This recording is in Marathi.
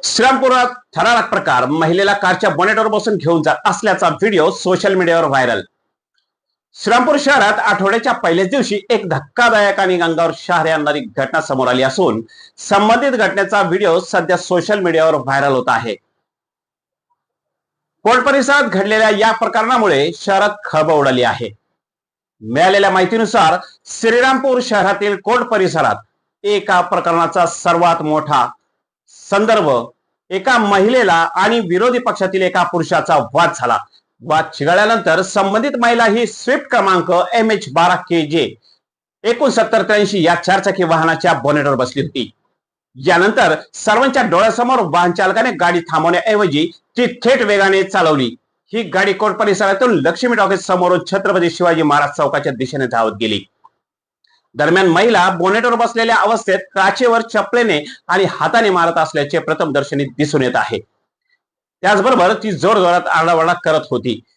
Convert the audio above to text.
श्रीरामपुरात थरारक प्रकार, महिलेला कारच्या बोनेटवर बसून घेऊन जात असल्याचा व्हिडिओ सोशल मीडियावर व्हायरल. श्रीरामपूर शहरात आठवड्याच्या पहिल्याच दिवशी एक धक्कादायक आणि अंगावर शहारे आणणारी घटना समोर आली असून संबंधित घटनेचा व्हिडिओ सध्या सोशल मीडियावर व्हायरल होत आहे. कोर्ट परिसरात घडलेल्या या प्रकरणामुळे शहरात खळबळ उडाली आहे. मिळालेल्या माहितीनुसार श्रीरामपूर शहरातील कोर्ट परिसरात एका प्रकरणाचा सर्वात मोठा संदर्भ एका महिलेला आणि विरोधी पक्षातील एका पुरुषाचा वाद झाला. वाद चिघळल्यानंतर संबंधित महिला ही स्विफ्ट क्रमांक MH12KJ 6983 या चारचाकी वाहनाच्या बोनेटवर बसली होती. यानंतर सर्वांच्या डोळ्यासमोर वाहन चालकाने गाडी थांबवण्याऐवजी ती थेट वेगाने चालवली. ही गाडी कोर्ट परिसरातून लक्ष्मी टॉकीज समोरून छत्रपती शिवाजी महाराज चौकाच्या दिशेने धावत गेली. दरम्यान महिला बोनेटवर बसलेल्या अवस्थेत काचेवर चपलेने आणि हाताने मारत असल्याचे प्रथमदर्शनी दिसून येत आहे. त्याचबरोबर ती जोरजोरात आरडाओरडा करत होती.